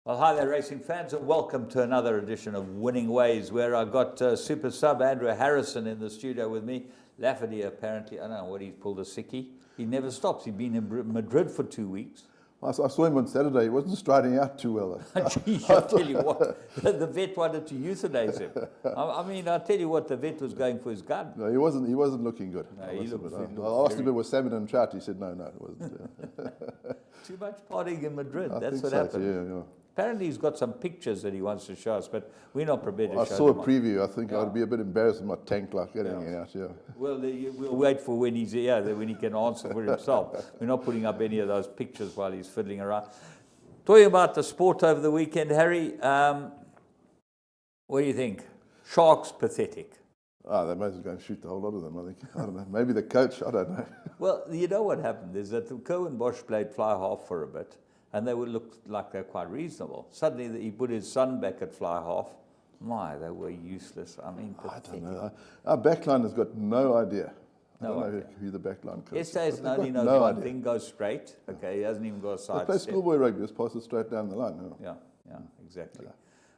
Well, hi there, racing fans, and welcome to another edition of Winning Ways, where I got super sub Andrew Harrison in the studio with me. Lafferty, apparently, I don't know what he's pulled a sickie. He never stops. He's been in Madrid for 2 weeks. I saw him on Saturday. He wasn't striding out too well. Geez, I'll tell you what, the vet wanted to euthanize him. I mean, I'll tell you what, the vet was going for his gun. No, he wasn't looking good. No, he looked I asked him if it was salmon and trout. He said, no, it wasn't. Too much partying in Madrid. That's what so, happened. Yeah. Apparently he's got some pictures that he wants to show us, but we're not prepared to show them. I saw a preview. I think I'd be a bit embarrassed with my tank like getting it out. Yeah. Well, we'll wait for when he's here, when he can answer for himself. We're not putting up any of those pictures while he's fiddling around. Talking about the sport over the weekend, Harry, what do you think? Sharks pathetic. They might as well go and shoot the whole lot of them, I think. I don't know. Maybe the coach, I don't know. Well, you know what happened is that Cohen Bosch played fly half for a bit, and they would look like they're quite reasonable. Suddenly he put his son back at fly half. My, they were useless. I mean, pathetic. I don't know. Our backline has got no idea. I don't know idea. who the backline coach is. Estes only knows one thing, go straight. Okay, he hasn't even got a side They play step. schoolboy rugby, just pass it straight down the line. Yeah, exactly.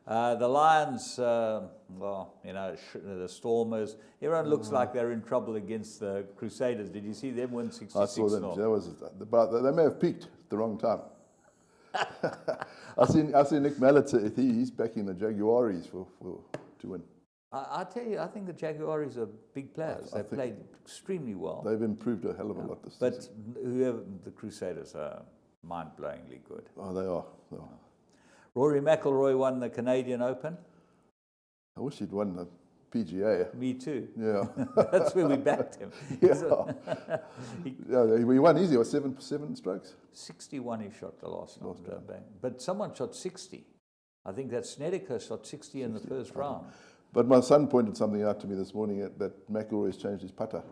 The Lions, well, you know, the Stormers, everyone looks like they're in trouble against the Crusaders. Did you see them win 66-0? I saw them. But they may have peaked at the wrong time. I see Nick Mallett. He's backing the Jaguaries to win. I tell you, I think the Jaguaries are big players. They played extremely well. They've improved a hell of a lot this season. But whoever the Crusaders are mind-blowingly good. Oh, they are. Rory McIlroy won the Canadian Open. I wish he'd won the PGA. Me too. Yeah. That's where we backed him. He won easy. Or seven strokes. 61 he shot the last night. But someone shot 60. I think that Snedeker shot 60 in the first round. But my son pointed something out to me this morning that McIlroy's changed his putter.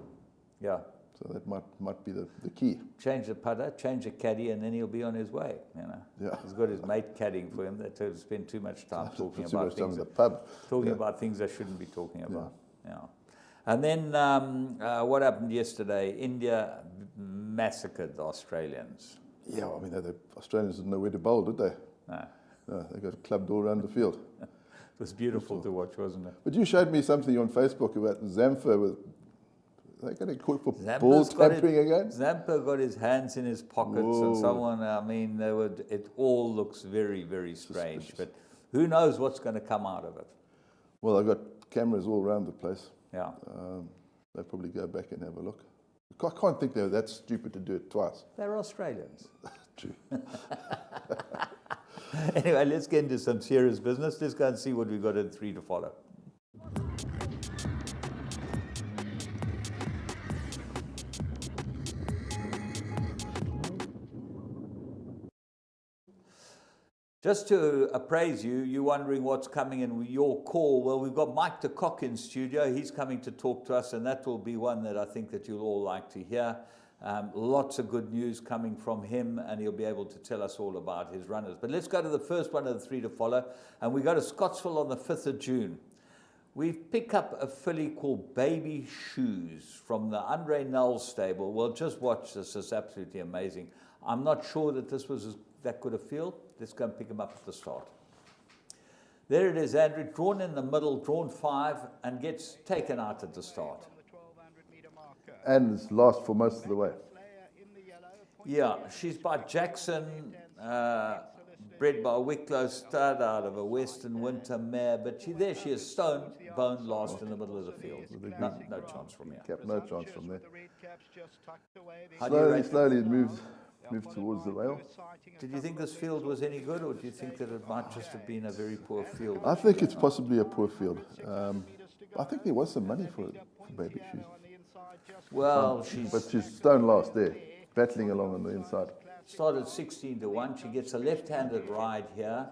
Yeah. So that might be the key. Change the putter, change the caddy, and then he'll be on his way. You know. Yeah. He's got his mate caddying for him. They spend too much time talking about things. The pub. About things they shouldn't be talking about. Yeah. And then what happened yesterday? India massacred the Australians. Yeah, I mean the Australians didn't know where to bowl, did they? No, they got clubbed all around the field. It was beautiful to watch, wasn't it? But you showed me something on Facebook about Zampa. They getting caught for ball tampering again? Zampa got his hands in his pockets, and someone. I mean, it all looks very, very strange. Suspicious. But who knows what's going to come out of it? Well, they've got cameras all around the place. Yeah. They'll probably go back and have a look. I can't think they're that stupid to do it twice. They're Australians. True. Anyway, let's get into some serious business. Let's go and see what we've got in 3 to follow. Just to appraise you, you're wondering what's coming in your call. Well, we've got Mike de Kock in studio. He's coming to talk to us, and that will be one that I think that you'll all like to hear. Lots of good news coming from him, and he'll be able to tell us all about his runners. But let's go to the first one of the 3 to follow, and we go to Scottsville on the 5th of June. We've picked up a filly called Baby Shoes from the Andre Null stable. Well, just watch this. It's absolutely amazing. I'm not sure that this was that good a field. Let's go and pick him up at the start. There it is, Andrew, drawn in the middle, drawn 5, and gets taken out at the start. And it's last for most of the way. Yeah, she's by Jackson, bred by Wicklow Stud out of a Western Winter mare, but she is stone bone last in the middle of the field. No chance from here. No chance from there. Slowly it moves towards the rail. Did you think this field was any good, or do you think that it might just have been a very poor field? I think it's possibly a poor field. I think there was some money for Baby Shoes. Well, but she's stone last there, battling along on the inside. Started 16 to 1. She gets a left-handed ride here.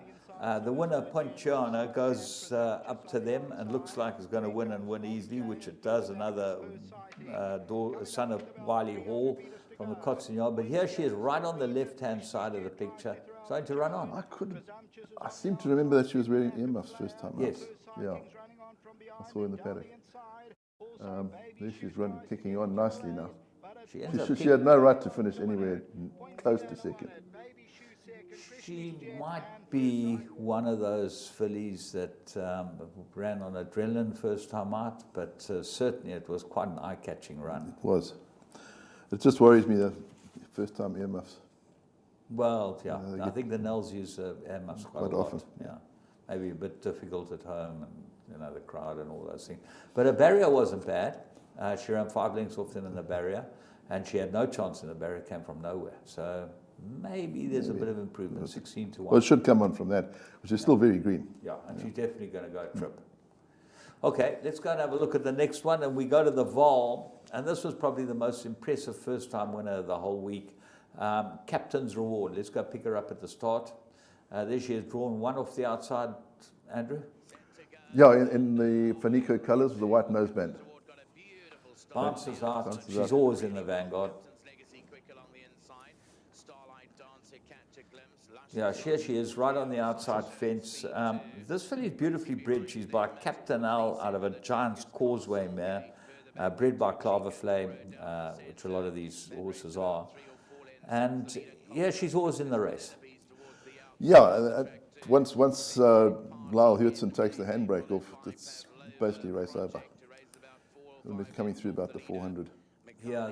The winner, Ponchiano, goes up to them and looks like it's going to win and win easily, which it does. Another son of Wiley Hall from the Cotsignon. But here she is right on the left-hand side of the picture, starting to run on. I seem to remember that she was wearing earmuffs first time. Yes. Yeah. I saw in the paddock. There she's kicking on nicely now. She had no right to finish anywhere close to second. She might be one of those fillies that ran on adrenaline first time out, but certainly it was quite an eye-catching run. It was. It just worries me that first time earmuffs. Well, yeah, I think the Nels use earmuffs quite a lot. Often. Yeah, maybe a bit difficult at home, and the crowd and all those things. But her barrier wasn't bad. She ran 5 lengths off them in the barrier, and she had no chance in the barrier. Came from nowhere. So maybe there's a bit of improvement. 16 to 1. Well, it should come on from that, which is still very green. Yeah, and she's definitely going to go trip. Okay, let's go and have a look at the next one, and we go to the Vol, and this was probably the most impressive first-time winner of the whole week. Captain's Reward. Let's go pick her up at the start. There she has drawn 1 off the outside, Andrew. Yeah, in the Fanico colours with the white noseband. Bounces out. She's always in the vanguard. Yeah, here she is, right on the outside fence. This filly is beautifully bred. She's by Captain L out of a Giant's Causeway mare, bred by Claver Flame, which a lot of these horses are. And yeah, she's always in the race. Yeah, once Lyle Hurtson takes the handbrake off, it's basically race over. We're coming through about the 400. Yeah,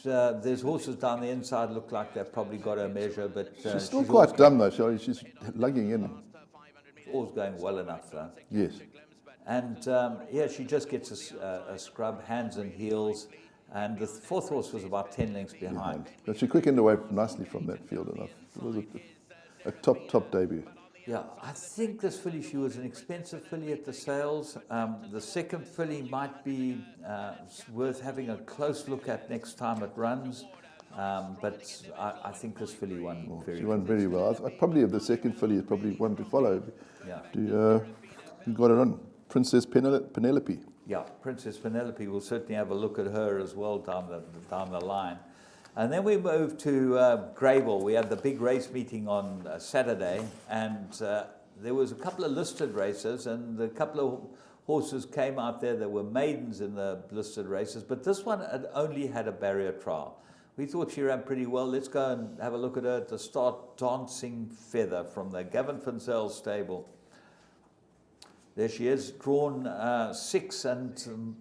there's horses down the inside look like they've probably got her measure, but she's still quite dumb though. She's lugging in. All's going well enough though. Yes. And yeah, she just gets a scrub, hands and heels. And the 4th horse was about 10 lengths behind. But she quickened away nicely from that field enough. It was a top debut. Yeah, I think this filly, she was an expensive filly at the sales. The second filly might be worth having a close look at next time it runs. But I think this filly won very well. She won very well. I probably the second filly is probably one to follow. Yeah. You got it on. Princess Penelope. Yeah, Princess Penelope, will certainly have a look at her as well down the line. And then we moved to Greybull. We had the big race meeting on Saturday, and there was a couple of listed races, and a couple of horses came out there that were maidens in the listed races, but this one had only had a barrier trial. We thought she ran pretty well. Let's go and have a look at her at the start. Dancing Feather from the Gavin Finzel stable. There she is, drawn 6, and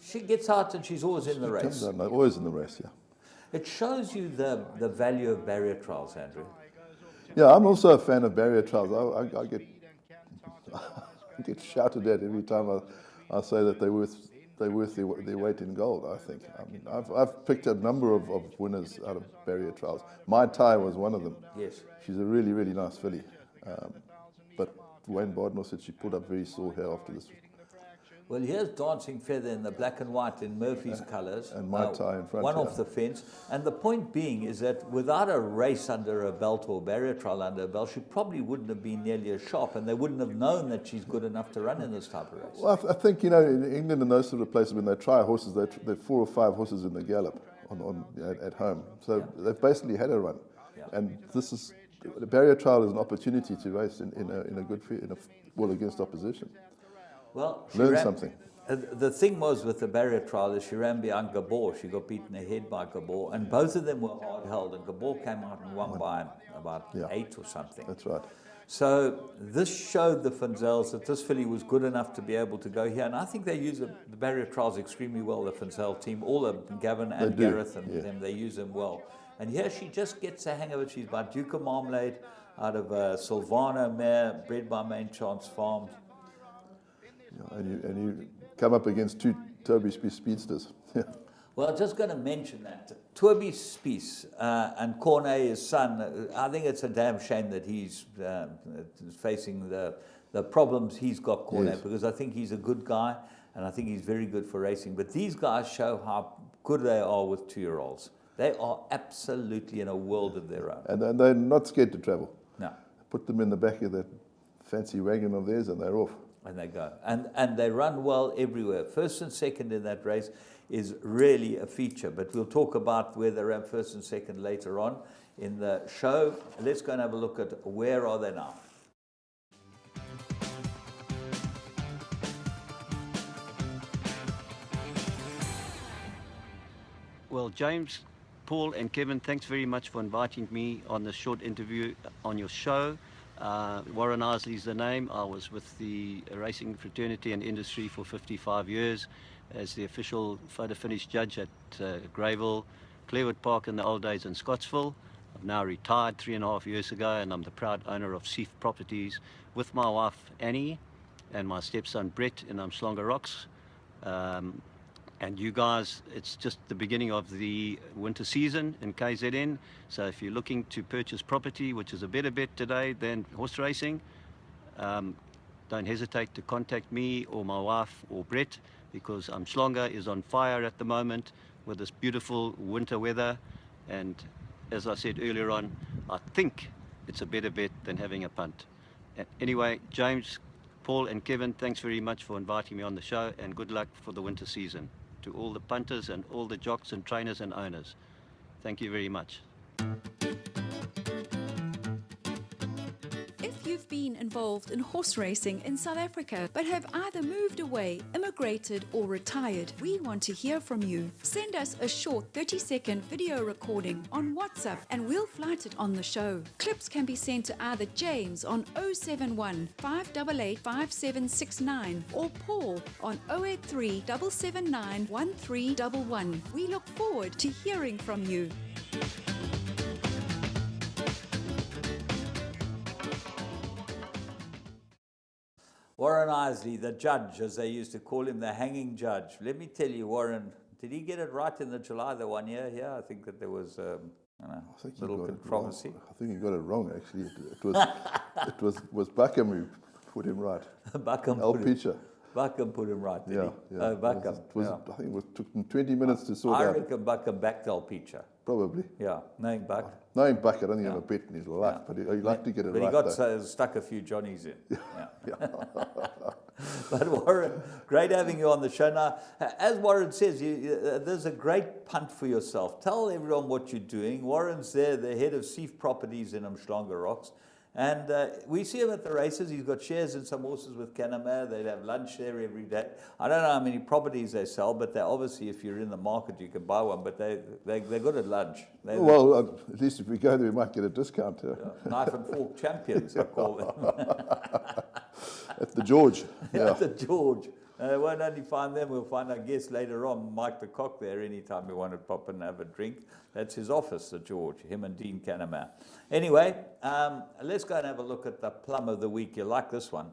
she gets out and she's always in the race. Always in the race, yeah. It shows you the value of barrier trials, Andrew. Yeah, I'm also a fan of barrier trials. I get shouted at every time I say that they're worth their weight in gold, I think. I mean, I've picked a number of winners out of barrier trials. Mai Tai was one of them. Yes. She's a really, really nice filly. But Wayne Bardnell said she pulled up very sore hair after this. Well, here's Dancing Feather in the black and white in Murphy's colours. And Mai Tai in front. One off the fence. And the point being is that without a race under a belt or barrier trial under a belt, she probably wouldn't have been nearly as sharp, and they wouldn't have known that she's good enough to run in this type of race. Well, I think, in England and those sort of places, when they try horses, they're 4 or 5 horses in the gallop at home. So they've basically had a run. Yeah. And the barrier trial is an opportunity to race in a good field, against opposition. Well, learn something. The thing was with the barrier trial is she ran behind Gabor. She got beaten ahead by Gabor, and both of them were hard held. And Gabor came out and won by about 8 or something. That's right. So this showed the Finzels that this filly was good enough to be able to go here, and I think they use the barrier trials extremely well. The Finzel team, all the Gavin and Gareth and them, they use them well. And here she just gets the hang of it. She's by Duke of Marmalade out of Silvano mare, bred by Main Chance Farm. And you come up against 2 Toby speedsters. Well, just going to mention that. Toby Spies and Cornet, his son, I think it's a damn shame that he's facing the problems he's got, Cornet, because I think he's a good guy, and I think he's very good for racing. But these guys show how good they are with 2-year-olds. They are absolutely in a world of their own. And they're not scared to travel. No. Put them in the back of that fancy wagon of theirs and they're off. And they go. And they run well everywhere. First and second in that race is really a feature. But we'll talk about where they ran first and second later on in the show. Let's go and have a look at where are they now. Well, James, Paul and Kevin, thanks very much for inviting me on this short interview on your show. Warren Aziz is the name. I was with the racing fraternity and industry for 55 years as the official photo finish judge at Greyville, Clearwood Park in the old days in Scottsville. I've now retired 3.5 years ago, and I'm the proud owner of Seaf Properties with my wife Annie and my stepson Brett in Umhlanga Rocks. And you guys, it's just the beginning of the winter season in KZN. So if you're looking to purchase property, which is a better bet today than horse racing, don't hesitate to contact me or my wife or Brett, because Umhlanga is on fire at the moment with this beautiful winter weather. And as I said earlier on, I think it's a better bet than having a punt. Anyway, James, Paul and Kevin, thanks very much for inviting me on the show, and good luck for the winter season to all the punters and all the jocks and trainers and owners. Thank you very much. If you've been involved in horse racing in South Africa but have either moved away, immigrated or retired, we want to hear from you. Send us a short 30-second video recording on WhatsApp and we'll flight it on the show. Clips can be sent to either James on 071 588 5769 or Paul on 083 779 1311. We look forward to hearing from you. Warren Aziz, the judge, as they used to call him, the hanging judge. Let me tell you, Warren, did he get it right in the July the 1 year here? I think that there was a little controversy. I think he got it wrong, actually. It was Buckham who put him right. Buckham put him right, did he? Yeah. Oh, Buckham. I think it took him 20 minutes to sort out. I reckon Buckham backed El Picha. Probably. Yeah, knowing Buck. Knowing Buck, I don't think he ever bet in his life, but he'd like to get it right. But he got stuck a few Johnnies in. Yeah. But Warren, great having you on the show. Now, as Warren says, there's a great punt for yourself. Tell everyone what you're doing. Warren's there, the head of Seaf Properties in Umhlanga Rocks. And we see him at the races. He's got shares in some horses with Canamere. They have lunch there every day. I don't know how many properties they sell, but they obviously, if you're in the market, you can buy one. But they're good at lunch. Well, at least if we go there, we might get a discount. Knife and fork champions, I call them. At the George. At the George. We won't only find them, we'll find our guest later on, Mike de Kock, there anytime we want to pop and have a drink. That's his office, the George, him and Dean Canamere. Anyway, let's go and have a look at the plum of the week. You like this one?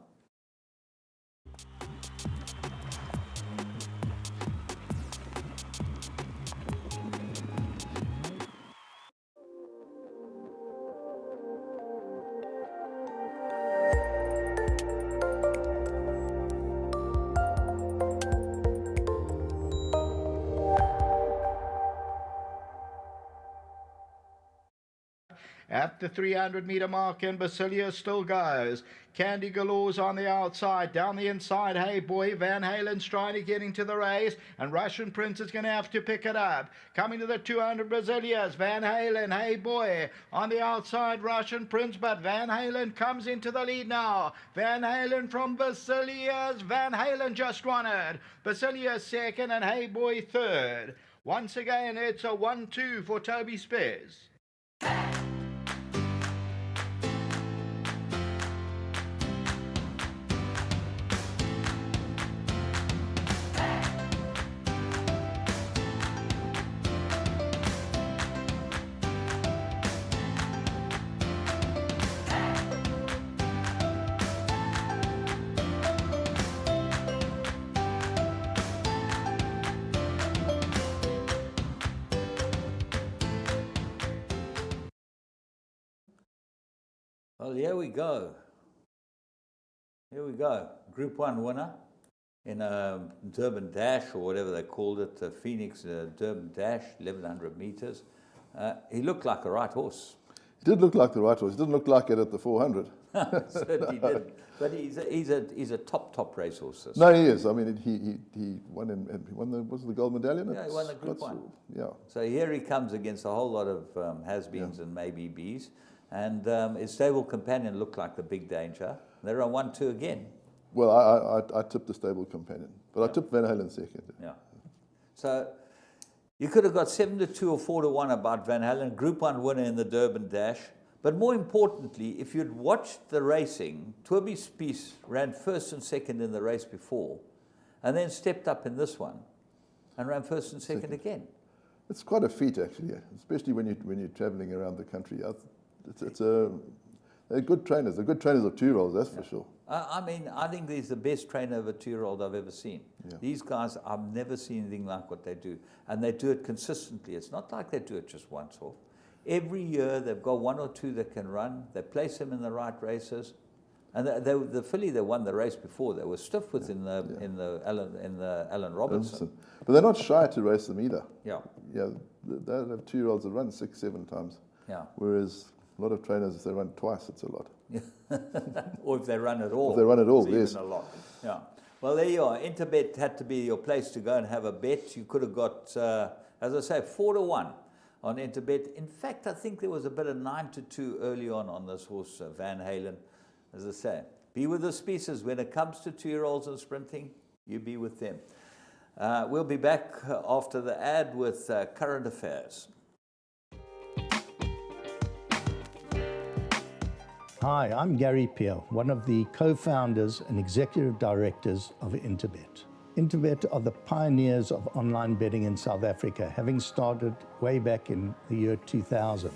At the 300-meter mark, and Basilia still goes. Candy Galore's on the outside. Down the inside, Hey Boy. Van Halen's trying to get into the race, and Russian Prince is going to have to pick it up. Coming to the 200 Brasilias, Van Halen, Hey Boy. On the outside, Russian Prince, but Van Halen comes into the lead now. Van Halen from Basilias. Van Halen just won it. Basilias second, and Hey Boy third. Once again, it's a 1-2 for Toby Spears. Well, here we go. Here we go. Group 1 winner in a Durban Dash, or whatever they called it, the Phoenix Durban Dash, 1,100 meters. He looked like a right horse. He did look like the right horse. He didn't look like it at the 400. Certainly didn't. But he's a top racehorse. No, he is. I mean, he won the gold medallion? Yeah, he won the Group 1. Yeah. So here he comes against a whole lot of has-beens and maybe bees. And his stable companion looked like the big danger. They're on 1-2 again. Well, I tipped the stable companion, but I tipped Van Halen second. Yeah. So You could have got 7-2 or 4-1 about Van Halen, Group 1 winner in the Durban Dash. But more importantly, if you'd watched the racing, Toby Spies ran first and second in the race before, and then stepped up in this one and ran first and second again. It's quite a feat, actually, especially when you're traveling around the country. They're good trainers. They're good trainers of 2-year-olds, that's for sure. I mean, I think he's the best trainer of a 2-year-old I've ever seen. Yeah. These guys, I've never seen anything like what they do. And they do it consistently. It's not like they do it just once off. Every year they've got 1 or 2 that can run. They place them in the right races. And the filly that won the race before, they were stiff with in the Alan Robertson. But they're not shy to race them either. Yeah. Yeah, they have 2-year-olds that run 6-7 times. Yeah. Whereas a lot of trainers, if they run twice, it's a lot. Or if they run at all. If they run at all, it's yes. even a lot. Yeah. Well, there you are. Interbet had to be your place to go and have a bet. You could have got, as I say, 4-1 on Interbet. In fact, I think there was a bit of 9-2 early on this horse, Van Halen. As I say, be with the species. When it comes to 2-year-olds and sprinting, you be with them. We'll be back after the ad with current affairs. Hi, I'm Gary Peel, one of the co-founders and executive directors of Interbet. Interbet are the pioneers of online betting in South Africa, having started way back in the year 2000.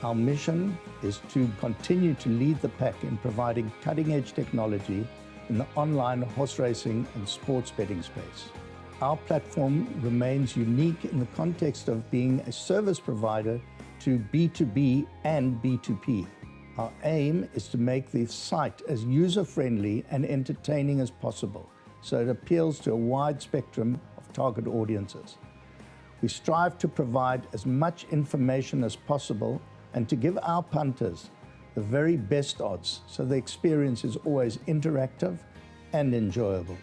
Our mission is to continue to lead the pack in providing cutting-edge technology in the online horse racing and sports betting space. Our platform remains unique in the context of being a service provider to B2B and B2P. Our aim is to make the site as user-friendly and entertaining as possible, so it appeals to a wide spectrum of target audiences. We strive to provide as much information as possible and to give our punters the very best odds, so the experience is always interactive and enjoyable.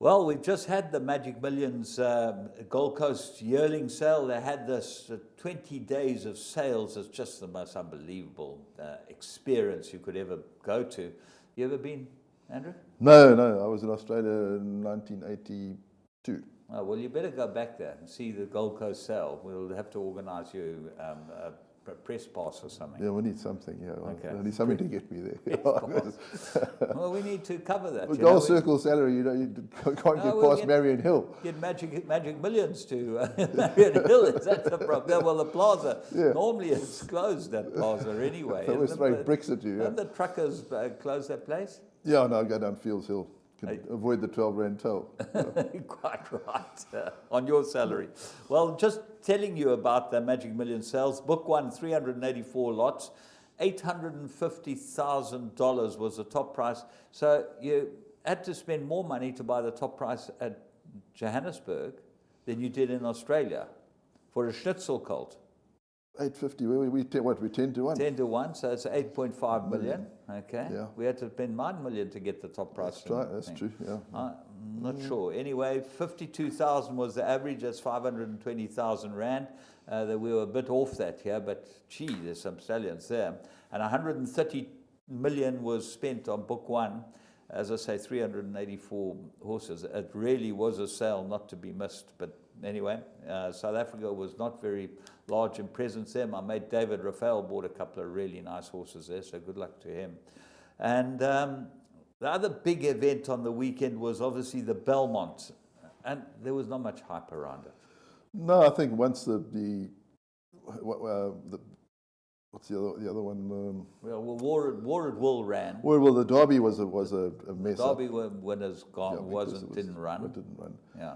Well, we've just had the Magic Millions Gold Coast yearling sale. They had this 20 days of sales. It's just the most unbelievable experience you could ever go to. You ever been, Andrew? No, I was in Australia in 1982. Oh, well, you better go back there and see the Gold Coast sale. We'll have to organise you a press pass or something. Yeah, we need something. Yeah, Okay. I need something to get me there. Well, we need to cover that. With Gold Circle salary, you can't get past Marion Hill. Get Magic Millions to Marion Hill. Is that the problem? Yeah, well, the plaza, normally it's closed, that plaza anyway. They always throw bricks at you. Don't the truckers close that place? Yeah, no, I go down Fields Hill. Can avoid the 12 Rand toll. Quite right, on your salary. Well, just telling you about the Magic Million sales. Book one, 384 lots. $850,000 was the top price. So you had to spend more money to buy the top price at Johannesburg than you did in Australia for a Schnitzel colt. 850, we 10 to 1? 10 to 1, so it's 8.5 million. Okay. Yeah. We had to spend 9 million to get the top price. That's true, yeah. I'm not sure. Anyway, 52,000 was the average. That's 520,000 Rand. We were a bit off that here, but gee, there's some stallions there. And 130 million was spent on book one. As I say, 384 horses. It really was a sale not to be missed. But anyway, South Africa was not very large in presence there. My mate David Raphael bought a couple of really nice horses there, so good luck to him. And the other big event on the weekend was obviously the Belmont, and there was not much hype around it. No, I think once what's the other one? Well, War at Will ran. Well, the Derby was a mess. Derby winners didn't run. Yeah.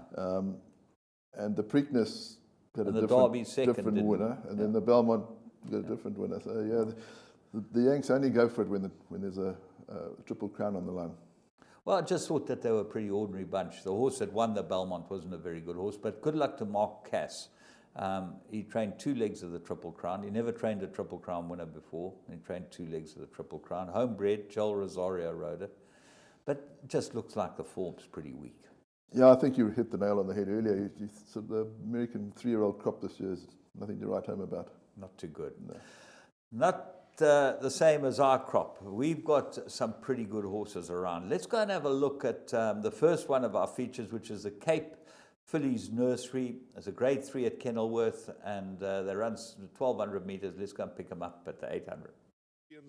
And the Preakness had And a the Derby second different didn't. winner, and then the Belmont got a different winner. So yeah, the Yanks only go for it when there's a Triple Crown on the line. Well, I just thought that they were a pretty ordinary bunch. The horse that won the Belmont wasn't a very good horse, but good luck to Mark Cass. He trained 2 legs of the Triple Crown. He never trained a Triple Crown winner before. He trained 2 legs of the Triple Crown. Homebred, Joel Rosario rode it. But it just looks like the form's pretty weak. Yeah, I think you hit the nail on the head earlier. So the American 3-year-old crop this year is nothing to write home about. Not too good. No. Not the same as our crop. We've got some pretty good horses around. Let's go and have a look at the first one of our features, which is the Cape Fillies Nursery. It's a grade 3 at Kenilworth, and they run 1,200 meters. Let's go and pick them up at the 800.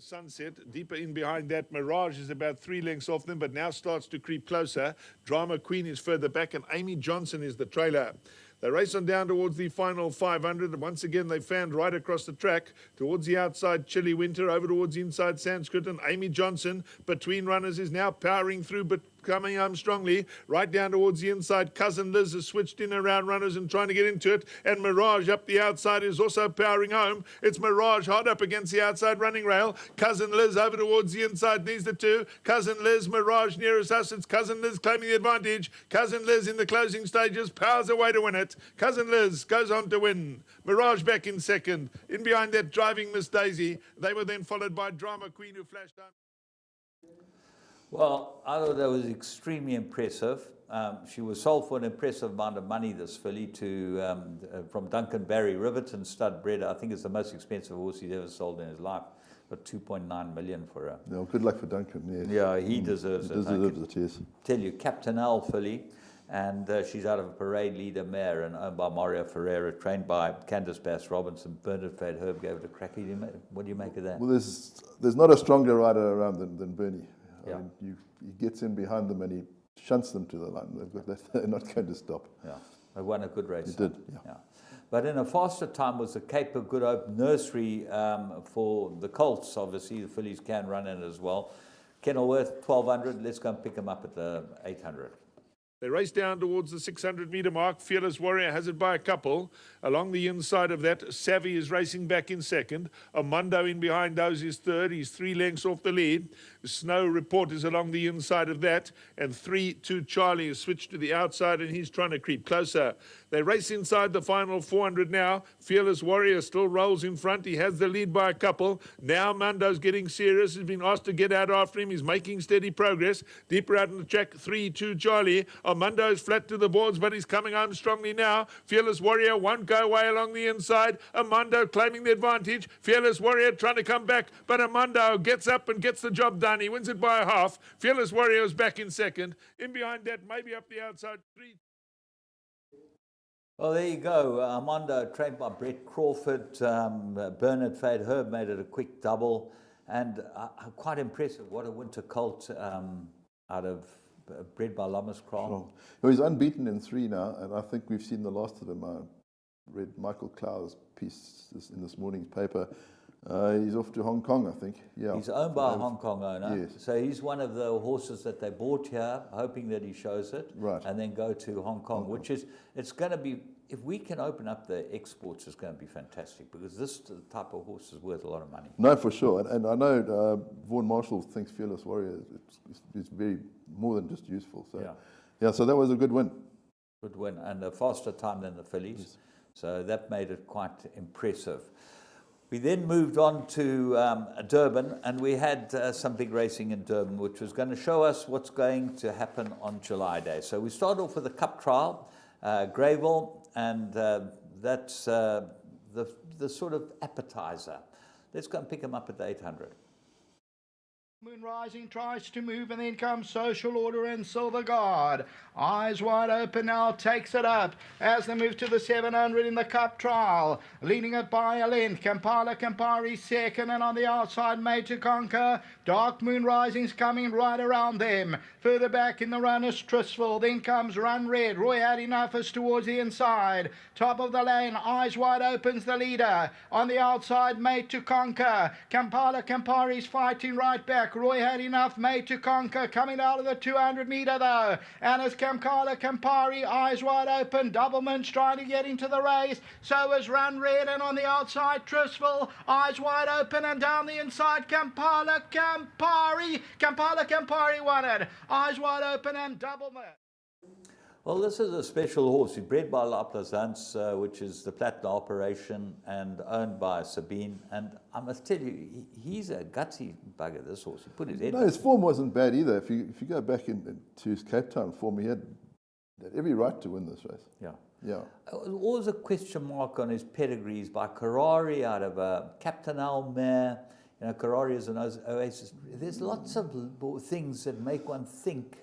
Sunset, deeper in behind that, Mirage is about 3 lengths off them, but now starts to creep closer. Drama Queen is further back, and Amy Johnson is the trailer. They race on down towards the final 500. Once again, they fanned right across the track towards the outside Chilly Winter, over towards inside Sanskrit, and Amy Johnson between runners is now powering through, but coming home strongly, right down towards the inside. Cousin Liz has switched in around runners and trying to get into it, and Mirage up the outside is also powering home. It's Mirage hard up against the outside running rail. Cousin Liz over towards the inside, needs the 2. Cousin Liz, Mirage nearest us. It's Cousin Liz claiming the advantage. Cousin Liz in the closing stages powers away to win it. Cousin Liz goes on to win. Mirage back in second. In behind that, Driving Miss Daisy. They were then followed by Drama Queen, who flashed down. Well, I thought that was extremely impressive. She was sold for an impressive amount of money, this filly, from Duncan Barry, Riverton stud bred. I think it's the most expensive horse he's ever sold in his life. Got 2.9 million for her. No, good luck for Duncan. Yes. Yeah, he deserves it. Deserves it, yes. Tell you, Captain Al filly, and she's out of a parade leader mare and owned by Mario Ferreira, trained by Candice Bass Robinson. Bernard Fade Herb gave it a crack. What do you make of that? Well, there's not a stronger rider around than Bernie. Yeah. I mean, he gets in behind them and he shunts them to the line. They're not going to stop. Yeah, they won a good race. He did, yeah. But in a faster time was the Cape of Good Hope Nursery for the Colts. Obviously, the fillies can run in as well. Kenilworth, 1,200. Let's go and pick them up at the 800. They race down towards the 600-meter mark. Fearless Warrior has it by a couple. Along the inside of that, Savvy is racing back in second. Amondo in behind those is third. He's 3 lengths off the lead. Snow Report is along the inside of that. And 3-2 Charlie is switched to the outside, and he's trying to creep closer. They race inside the final 400 now. Fearless Warrior still rolls in front. He has the lead by a couple. Now Amondo's getting serious. He's been asked to get out after him. He's making steady progress. Deeper out in the track, 3-2 Charlie. Amondo's flat to the boards, but he's coming home strongly now. Fearless Warrior won't go away along the inside. Amondo claiming the advantage. Fearless Warrior trying to come back, but Amondo gets up and gets the job done. He wins it by a half. Fearless Warrior is back in second. In behind that, maybe up the outside, 3. Well, there you go. Armando, trained by Brett Crawford. Bernard Fade Herb made it a quick double. And quite impressive. What a winter colt out of bred by Lomas Kral. Well, he's unbeaten in 3 now, and I think we've seen the last of him. I read Michael Clow's piece in this morning's paper. He's off to Hong Kong, I think. Yeah. He's owned by a Hong Kong owner. Yes. So he's one of the horses that they bought here, hoping that he shows it. Right. And then go to Hong Kong, which is, it's going to be, if we can open up the exports, it's going to be fantastic, because this type of horse is worth a lot of money. No, for sure. And I know Vaughan Marshall thinks Fearless Warrior is very more than just useful. So yeah, so that was a good win. Good win, and a faster time than the fillies. Yes. So that made it quite impressive. We then moved on to Durban, and we had some big racing in Durban, which was going to show us what's going to happen on July Day. So we start off with a cup trial, Greyville, and that's the sort of appetizer. Let's go and pick them up at the 800. Moon Rising tries to move, and then comes Social Order and Silver Guard. Eyes wide open now, takes it up as they move to the 700 in the Cup Trial. Leading it by a length. Kampala Campari second, and on the outside, Made to Conquer. Dark Moon Rising's coming right around them. Further back in the run is Tristful. Then comes Run Red. Roy had enough is towards the inside. Top of the lane, Eyes Wide Open's the leader. On the outside, Made to Conquer. Kampala Campari's fighting right back. Roy had enough, Made to Conquer, coming out of the 200 metre though. And as Kampala Campari, Eyes Wide Open, Doubleman's trying to get into the race. So is Run Red, and on the outside, Tristful, Eyes Wide Open, and down the inside, Kampala Campari. Kampala Campari won it. Eyes Wide Open and Doubleman. Well, this is a special horse. He's bred by La Plaisance, which is the Platinum operation and owned by Sabine. And I must tell you, he's a gutsy bugger, this horse. He put his head. No, his form wasn't bad either. If you go back to his Cape Town form, he had every right to win this race. Yeah. Yeah. Always a question mark on his pedigrees by Karari out of Captain Almere. You know, Karari is an Oasis. There's lots of things that make one think,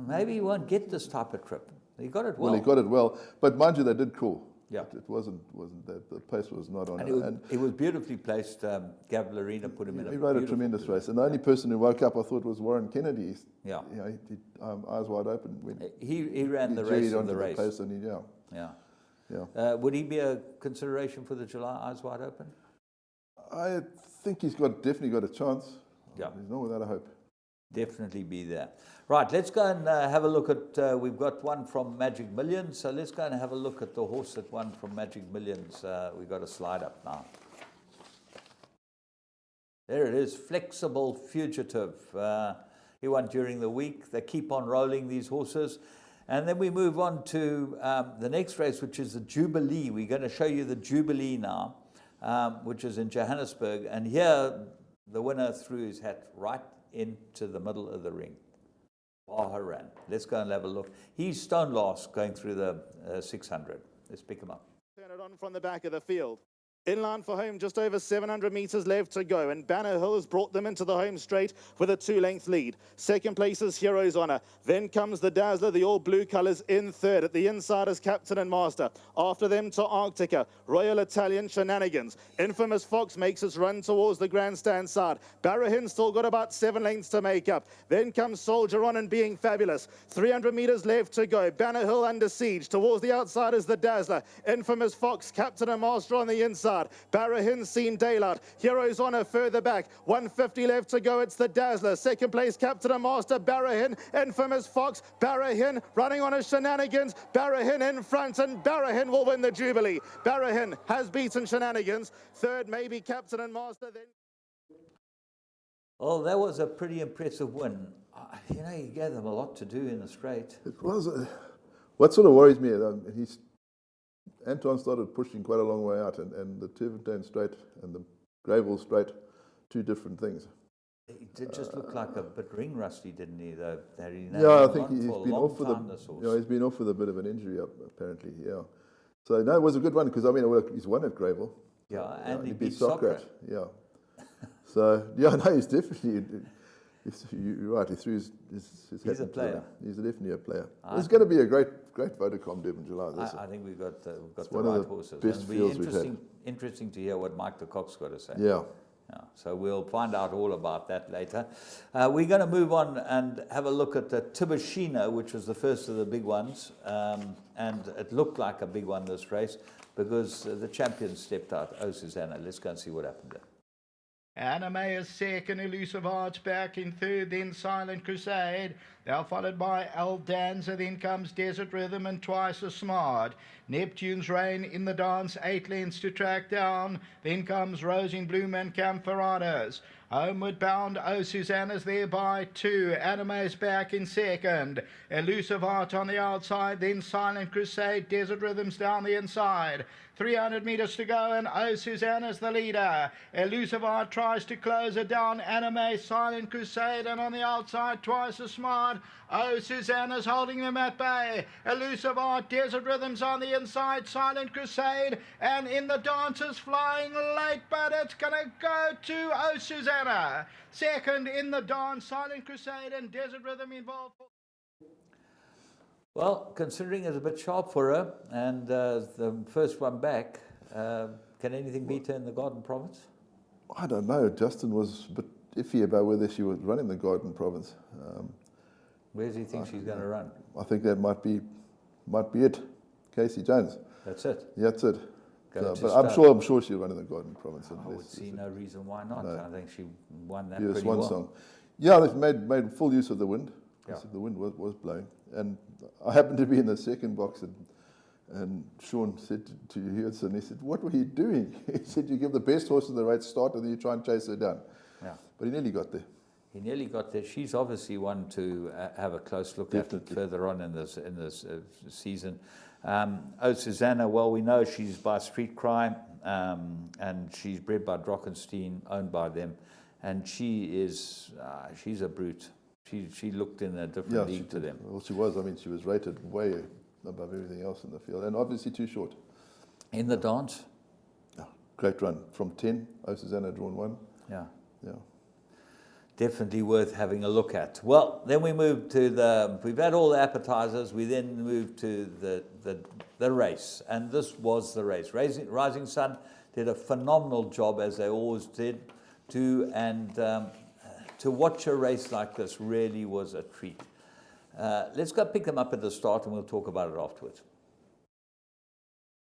maybe he won't get this type of trip. He got it well. Well, he got it well. But mind you, they did crawl. Yeah. It wasn't that the pace was not on. And it was beautifully placed. Gav Larina put him in. He rode a tremendous race. And the only person who woke up, I thought, was Warren Kennedy. Yeah. You know, he Eyes Wide Open. When he ran the race on the race. Pace and Yeah. Would he be a consideration for the July Eyes Wide Open? I think he's definitely got a chance. Yeah. He's not without a hope. Definitely be there. Right, let's go and have a look at, we've got one from Magic Millions, so let's go and have a look at the horse that won from Magic Millions. We've got a slide up now. There it is, Flexible Fugitive. He won during the week. They keep on rolling, these horses. And then we move on to the next race, which is the Jubilee. We're going to show you the Jubilee now, which is in Johannesburg. And here, the winner threw his hat right into the middle of the ring. Baharan. Let's go and have a look. He's stone last going through the 600. Let's pick him up. Turn it on from the back of the field. Inline for home, just over 700 metres left to go, and Banner Hill has brought them into the home straight with a 2-length lead. Second place is Hero's Honour. Then comes the Dazzler, the all-blue colours in third. At the inside is Captain and Master. After them to Arctica, Royal Italian Shenanigans. Infamous Fox makes its run towards the grandstand side. Barrahin still got about 7 lengths to make up. Then comes Soldier On and Being Fabulous. 300 metres left to go. Banner Hill under siege. Towards the outside is the Dazzler. Infamous Fox, Captain and Master on the inside. Barrahin seen daylight. Hero's Honour further back. 150 left to go. It's the Dazzler. Second place, Captain and Master. Barrahin. Infamous Fox. Barrahin running on his Shenanigans. Barrahin in front, and Barrahin will win the Jubilee. Barrahin has beaten Shenanigans. Third, maybe Captain and Master. Then. Oh, that was a pretty impressive win. You know, he gave them a lot to do in the straight. It was. What sort of worries me, Anton started pushing quite a long way out, and the Turventine straight and the Greyville straight, two different things. He did just look like a bit ring rusty, didn't he? Though, I think he's been off he's been off with a bit of an injury, apparently. Yeah. So no, it was a good one because he's won at Greyville. Yeah, and he beat Socrates. Yeah. So no, he's definitely. You're right. He threw his He's a player. He's definitely a player. It's going to be a great Vodacom Durban July. I think we've got the right horses. Best fields we've had. Interesting to hear what Mike de Kock's got to say. Yeah. So we'll find out all about that later. We're going to move on and have a look at the Tibashina, which was the first of the big ones. And it looked like a big one this race because the champion stepped out. Oh, Susanna, let's go and see what happened there. Anime is second, Elusive Arts back in third, then Silent Crusade. They're followed by El Danza, then comes Desert Rhythm and Twice as Smart. Neptune's Reign in the dance, 8 lengths to track down. Then comes Rose in Bloom and Camparadas. Homeward Bound, Oh Susanna's there by 2. Anime's back in second. Elusive Art on the outside, then Silent Crusade. Desert Rhythms down the inside. 300 metres to go, and Oh Susanna's the leader. Elusive Art tries to close it down. Anime, Silent Crusade, and on the outside, Twice as Smart. Oh Susanna's holding them at bay. Elusive Art, Desert Rhythms on the inside, Silent Crusade, and in the dancers flying late, but it's going to go to Oh Susanna. Second in the dance, Silent Crusade and Desert Rhythm involved. Well, considering it's a bit sharp for her, and the first one back, can anything beat her in the Garden Province? I don't know. Justin was a bit iffy about whether she would run in the Garden Province. Where does he think she's going to run? I think that might be it. Casey Jones. That's it. Yeah, that's it. Go to But start. I'm sure she'll run in the Garden Province. I would see no reason why not. No. I think she won that Be a pretty swan well. song. Yeah, they've made full use of the wind. Yeah. The wind was blowing. And I happened to be in the second box, and Sean said to Hudson, he said, "What were you doing?" He said, "You give the best horse the right start and then you try and chase her down." Yeah. But he nearly got there. He nearly got there. She's obviously one to have a close look at further on in this season. Oh, Susanna, well, we know she's by Street Crime, and she's bred by Drockenstein, owned by them, and she's a brute. She looked in a different league to them. Well, she was. I mean, she was rated way above everything else in the field, and obviously too short. In the dance? Yeah, great run. From 10, Oh, Susanna drawn 1. Yeah. Yeah. Definitely worth having a look at. Well, then we move to we've had all the appetizers, we then move to the race, and this was the race. Rising Sun did a phenomenal job, as they always did, to watch a race like this really was a treat. Let's go pick them up at the start and we'll talk about it afterwards.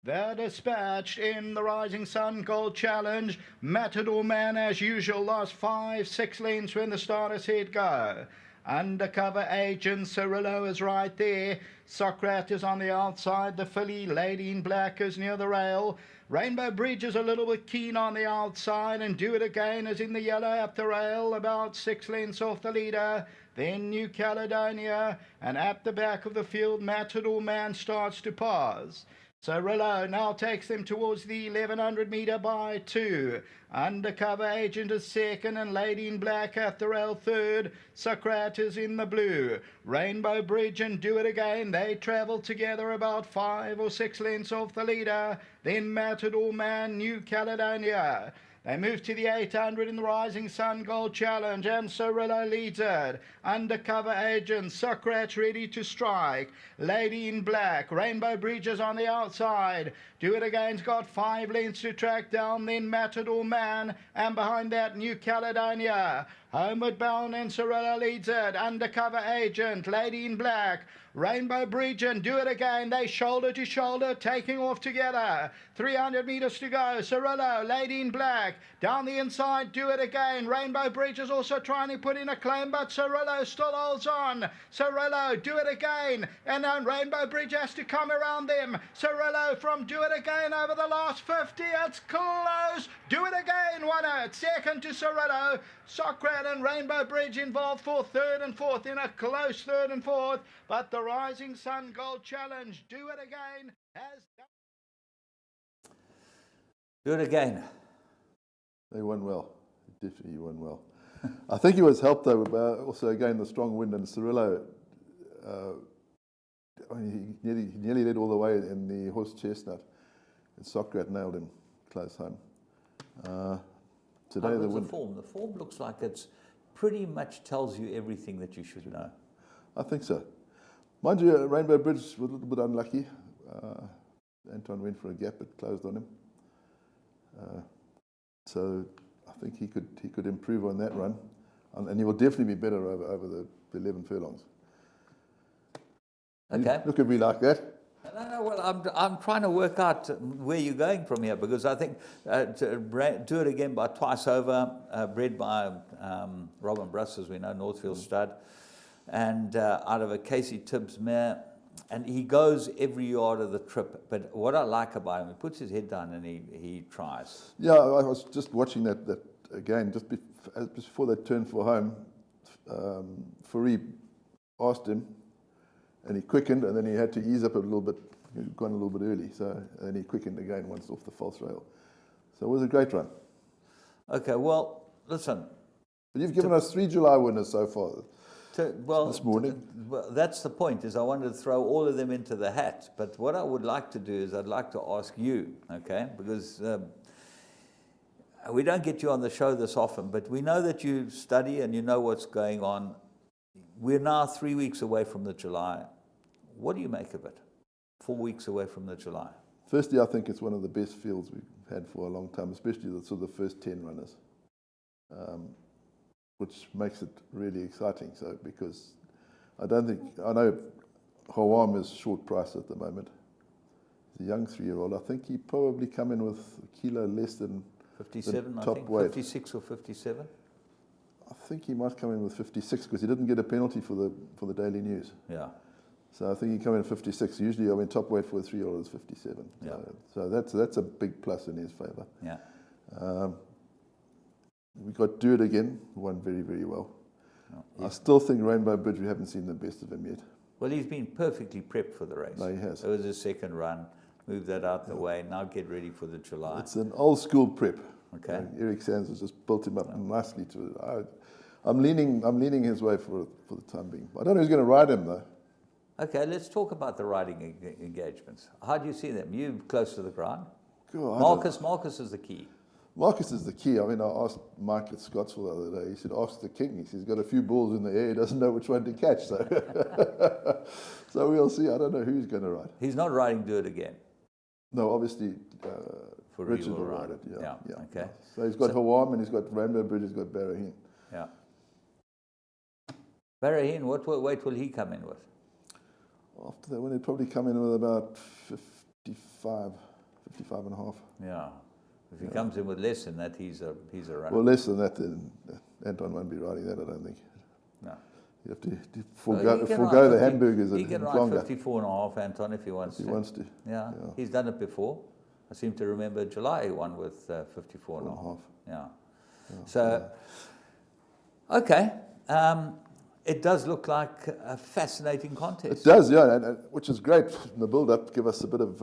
They're dispatched in the Rising Sun Gold Challenge. Matador Man, as usual, lost 5-6 lengths when the starters hit go. Undercover Agent Cirillo is right there. Socrates is on the outside. The filly Lady in Black is near the rail. Rainbow Bridge is a little bit keen on the outside, and Do It Again is in the yellow at the rail, about 6 lengths off the leader. Then New Caledonia, and at the back of the field, Matador Man starts to pass. Cirillo now takes them towards the 1100 metre by 2. Undercover Agent is second, and Lady in Black at the rail third. Socrates in the blue. Rainbow Bridge and Do It Again, they travel together about 5 or 6 lengths off the leader. Then Matador Man, New Caledonia. They move to the 800 in the Rising Sun Gold Challenge, and Cirillo leads it. Undercover Agent, Socrates ready to strike. Lady in Black, Rainbow Bridges on the outside. Do It Again's got 5 lengths to track down, then Matador Man, and behind that New Caledonia. Homeward Bound and Cirillo leads it. Undercover Agent, Lady in Black, Rainbow Bridge and Do It Again. They shoulder to shoulder, taking off together. 300 metres to go. Cirillo, Lady in Black, down the inside, Do It Again. Rainbow Bridge is also trying to put in a claim, but Cirillo still holds on. Cirillo, Do It Again, and then Rainbow Bridge has to come around them. Cirillo from Do It Again over the last 50. It's close. Do It Again won it. Second to Cirillo. Socrates and Rainbow Bridge involved for third and fourth in a close third and fourth, but the Rising Sun Gold Challenge, Do It Again, has done. Do It Again. They won well. Definitely won well. I think he was helped, though, also, again, the strong wind, and Cirillo, he nearly led all the way in the horse Chestnut, and Socrates nailed him close home. Today, the wind. The form looks like it's pretty much tells you everything that you should know. I think so. Mind you, Rainbow Bridge was a little bit unlucky. Anton went for a gap, it closed on him. So I think he could improve on that run, and he will definitely be better over the 11 furlongs. Okay. Look at me like that. No, well, I'm trying to work out where you're going from here, because I think Do It Again by Twice Over, bred by Robin Bruss, as we know, Northfield stud, and out of a Casey Tibbs mare, and he goes every yard of the trip. But what I like about him, he puts his head down and he tries. Yeah, I was just watching that again, just before they turned for home. Fareed asked him, and he quickened, and then he had to ease up a little bit He'd gone a little bit early, and he quickened again once off the false rail. So it was a great run. Okay, well, listen. But you've given us 3 July winners so far. This morning. Well, that's the point, is I wanted to throw all of them into the hat. But what I would like to do is I'd like to ask you, okay, because we don't get you on the show this often, but we know that you study and you know what's going on. We're now 3 weeks away from the July. What do you make of it? 4 weeks away from the July. Firstly, I think it's one of the best fields we've had for a long time, especially the sort of the first 10 runners. Which makes it really exciting. So, because I know Hawam is short price at the moment. He's a young 3-year-old. I think he probably come in with a kilo less than 57, top I think, weight. 56 or 57. I think he might come in with 56 because he didn't get a penalty for the Daily News. Yeah. So I think he come in 56. Usually, I mean, top weight for a 3-year-old is 57. Yeah. So that's a big plus in his favour. Yeah. We got Do It Again, won very, very well. No, I still think Rainbow Bridge, we haven't seen the best of him yet. Well, he's been perfectly prepped for the race. No, he has. It was his second run. Move that out the way. Now get ready for the July. It's an old school prep. Okay. Eric Sands has just built him up nicely to it. I'm leaning his way for the time being. I don't know who's going to ride him though. Okay, let's talk about the riding engagements. How do you see them? You close to the ground. God, Marcus is the key. Marcus is the key. I mean, I asked Mike at Scottsville the other day. He said, "Ask the king." He says he's got a few balls in the air. He doesn't know which one to catch. So, so we'll see. I don't know who's going to ride. He's not riding Do It Again. No, obviously Richard will ride it. Yeah. Okay. So he's got Hawam and he's got Rainbow Bridge. He's got Barraheen. Yeah. Barraheen, what weight will he come in with? After that one, he'd probably come in with about 55 and a half. Yeah. If he comes in with less than that, he's a runner. Well, less than that, then Anton won't be riding that, I don't think. No. You have to forego the hamburgers and He can ride 54 and a half, Anton, if he wants to. He wants to. Yeah. He's done it before. I seem to remember July he won with 54 and a half. Yeah. So, okay. It does look like a fascinating contest. It does, yeah, and which is great in the build-up. Give us a bit of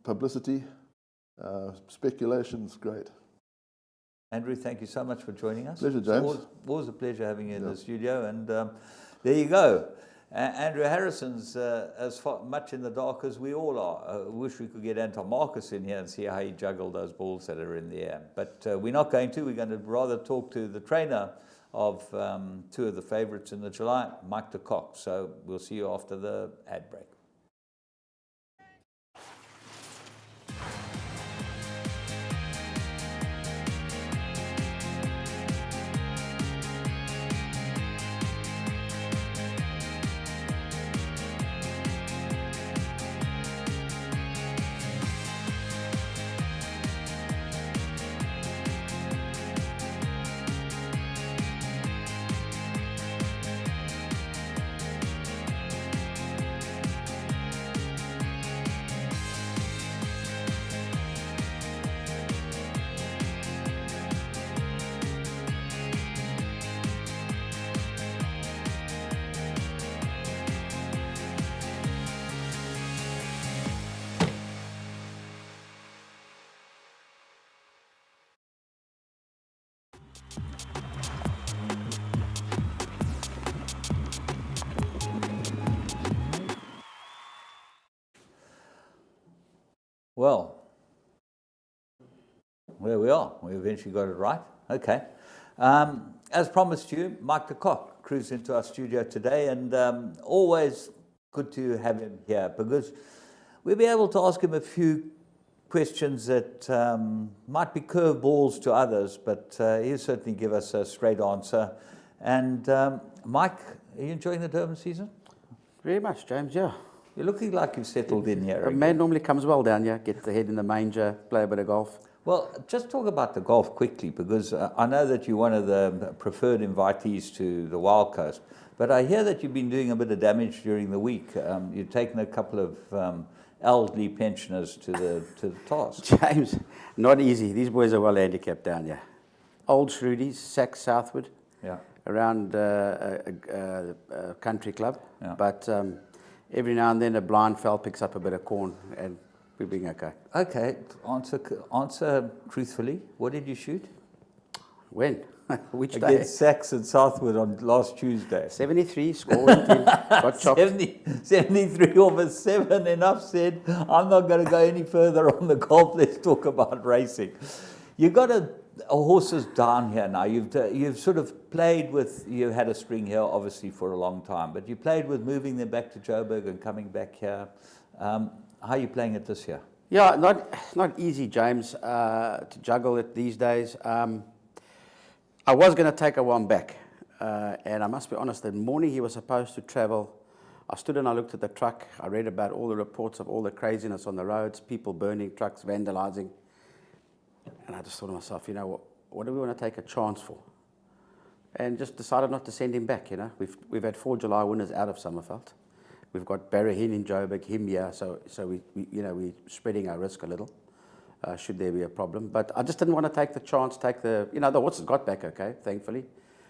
publicity. Speculation's great. Andrew, thank you so much for joining us. Pleasure, James. It's always a pleasure having you in the studio. And there you go. Andrew Harrison's as much in the dark as we all are. I wish we could get Anton Marcus in here and see how he juggled those balls that are in the air. But we're not going to. We're going to rather talk to the trainer of two of the favourites in the July, Mike de Kock. So we'll see you after the ad break. Well, there we are. We eventually got it right. Okay. As promised you, Mike de Kock cruised into our studio today, and always good to have him here because we'll be able to ask him a few questions that might be curveballs to others, but he'll certainly give us a straight answer. And Mike, are you enjoying the Durban season? Very much, James, yeah. You're looking like you've settled in here. A man normally comes well down here, get the head in the manger, play a bit of golf. Well, just talk about the golf quickly, because I know that you're one of the preferred invitees to the Wild Coast, but I hear that you've been doing a bit of damage during the week. You've taken a couple of elderly pensioners to the task. James, not easy. These boys are well handicapped down here. Old Shrudies, Sack Southwood, Yeah. around a country club. Yeah. But every now and then a blind fell picks up a bit of corn, and we're being okay. Okay, answer truthfully. What did you shoot? When? Which day? Against Sachs and Southwood on last Tuesday. 73, scored, got chopped. 73 over 7, enough said. I'm not going to go any further on the golf. Let's talk about racing. You've got a horses down here now. You've sort of played with, you had a string here obviously for a long time, but you played with moving them back to Joburg and coming back here. How are you playing it this year? Yeah, not easy, James, to juggle it these days. I was going to take a one back, and I must be honest, the morning he was supposed to travel, I stood and I looked at the truck. I read about all the reports of all the craziness on the roads, people burning trucks, vandalizing, and I just thought to myself, you know, what do we want to take a chance for? And just decided not to send him back. You know, we've had 4 July winners out of Summerveld. We've got Barrahin in Joburg, him here, so we we're spreading our risk a little. Should there be a problem. But I just didn't want to take the chance, the horses got back okay, thankfully.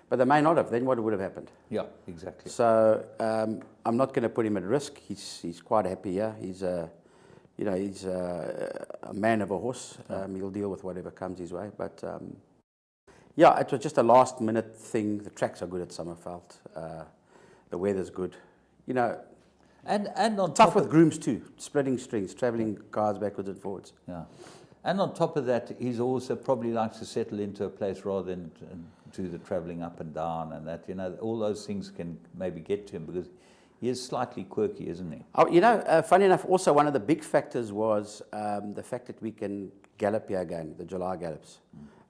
But they may not have, then what would have happened? Yeah, exactly. So I'm not going to put him at risk. He's quite happy here. He's a man of a horse. He'll deal with whatever comes his way. But yeah, it was just a last minute thing. The tracks are good at Summerveld. The weather's good. You know, and on tough with grooms too, spreading strings, travelling cars backwards and forwards. Yeah. And on top of that, he's also probably likes to settle into a place rather than do the travelling up and down and that, you know, all those things can maybe get to him because he is slightly quirky, isn't he? Oh, you know, funny enough, also one of the big factors was the fact that we can gallop here again, the July gallops.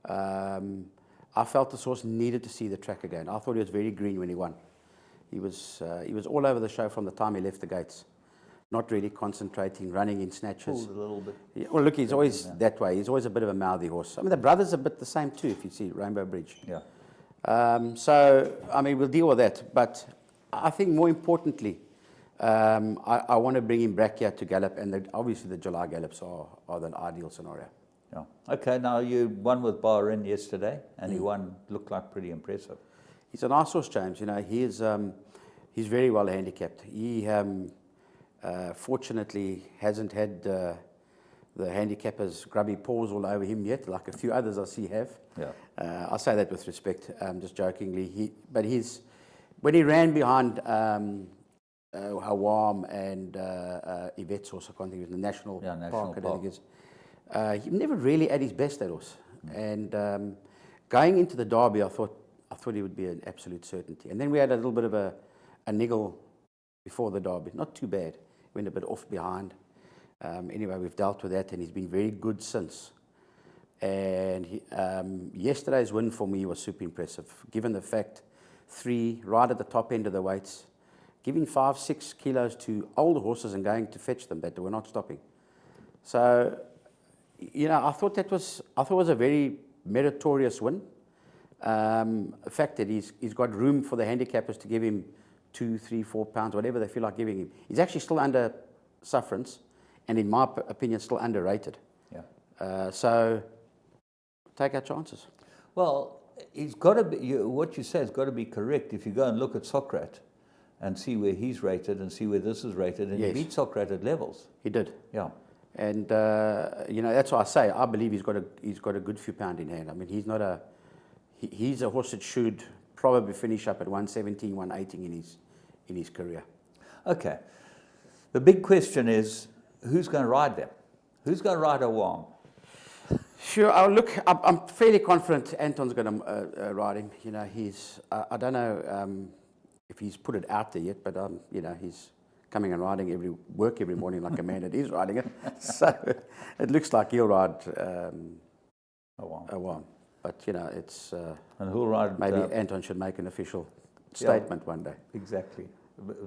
I felt this horse needed to see the track again. I thought he was very green when he won. He was all over the show from the time he left the gates. Not really concentrating, running in snatches. Pulled a little bit. Yeah, well, look, he's always that way. He's always a bit of a mouthy horse. I mean, the brothers are a bit the same too, if you see Rainbow Bridge. Yeah. So, I mean, we'll deal with that. But I think more importantly, I want to bring him back here to gallop. And obviously the July gallops are the ideal scenario. Yeah. Okay, now you won with Bahrain yesterday, and he won, looked like pretty impressive. He's a nice horse, James. You know, he's very well handicapped. He fortunately hasn't had the handicappers grubby paws all over him yet, like a few others I see have. Yeah. I say that with respect, just jokingly. When he ran behind Hawam and Yvette's horse, I can't think of it, the National Park, I think it is. He never really at his best, that horse. And going into the Derby, I thought he would be an absolute certainty. And then we had a little bit of a niggle before the Derby. Not too bad. Went a bit off behind. Anyway, we've dealt with that, and he's been very good since. And yesterday's win for me was super impressive, given the fact 3 right at the top end of the weights, giving 5-6 kilos to older horses and going to fetch them that were not stopping. So, you know, I thought it was a very meritorious win. The fact that he's got room for the handicappers to give him 2, 3, 4 pounds, whatever they feel like giving him. He's actually still under sufferance, and in my opinion, still underrated. Yeah. So, take our chances. Well, he's got to be. What you say has got to be correct. If you go and look at Socrat and see where he's rated and see where this is rated, and he beat Socrat at levels. He did. Yeah. And you know, that's why I say I believe he's got a good few pound in hand. I mean, he's a horse that should probably finish up at 117, 118 in his career. Okay. The big question is, who's going to ride them? Who's going to ride Awam? Sure. I'm fairly confident Anton's going to ride him. You know, I don't know if he's put it out there yet, but you know, he's coming and riding every morning like a man that is riding it. So it looks like he'll ride Awam. But you know, it's and who'll ride? Maybe Anton should make an official statement one day. Exactly.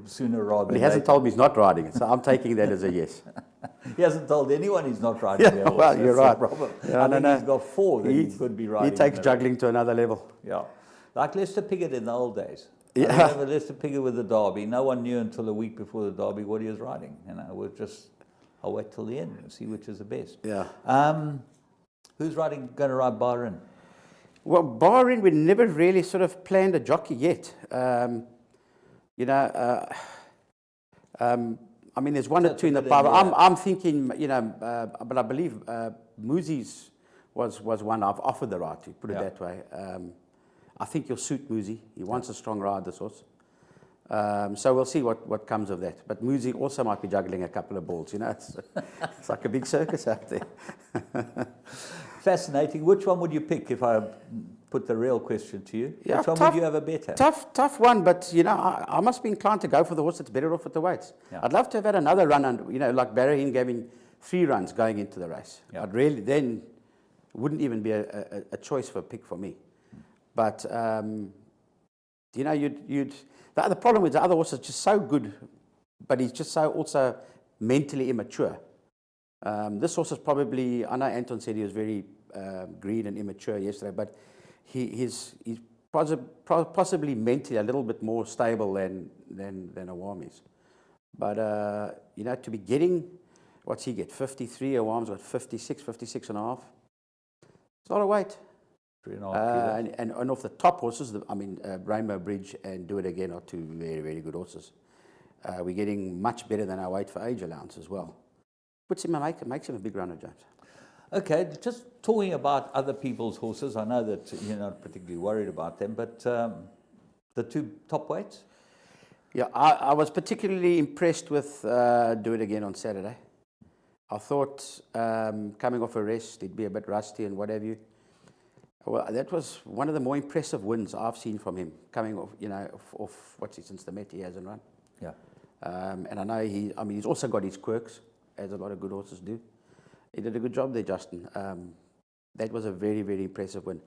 Sooner rather than he hasn't told me he's not riding it, so I'm taking that as a yes. He hasn't told anyone he's not riding the horse. Well, you're right. I think he's got 4 that he could be riding. He takes juggling to another level. Yeah. Like Lester Piggott in the old days. Yeah. I remember Lester Piggott with the Derby. No one knew until a week before the Derby what he was riding. You know, I'll wait till the end and see which is the best. Yeah. Who's going to ride Bahrain? Well, Bahrain, we never really sort of planned a jockey yet. You know, I mean, there's one or two in the pipeline. I'm thinking, you know, but I believe Muzi's was one I've offered the ride to, put it that way. I think you'll suit Muzi. He wants a strong ride, this horse. So we'll see what comes of that. But Muzi also might be juggling a couple of balls, you know. It's like a big circus out there. Fascinating. Which one would you pick if I put the real question to you? Yeah, Which one would you have a bet at? Tough one, but, you know, I must be inclined to go for the horse that's better off at the weights. Yeah. I'd love to have had another run, and you know, like Barraheen gave me 3 runs going into the race. Yeah. I'd really, then, wouldn't even be a choice for a pick for me. But, you know, the problem is the other horse is just so good, but he's just so also mentally immature. This horse is probably, I know Anton said he was very green and immature yesterday, but he's possibly mentally a little bit more stable than Awam is. But, you know, to be getting, what's he get, 53, Awam's got 56, 56 and a half. It's a lot of weight. 3.5 kilos. And off the top horses, Rainbow Bridge and Do It Again are 2 very, very good horses. We're getting much better than our weight for age allowance as well. Makes him a big runner, James. Okay, just talking about other people's horses, I know that you're not particularly worried about them, but the 2 top weights? Yeah, I was particularly impressed with Do It Again on Saturday. I thought coming off a rest, he'd be a bit rusty and what have you. Well, that was one of the more impressive wins I've seen from him, coming off, you know, off since the Met he hasn't run. Yeah. And I know he's also got his quirks, as a lot of good horses do. He did a good job there, Justin. That was a very, very impressive win.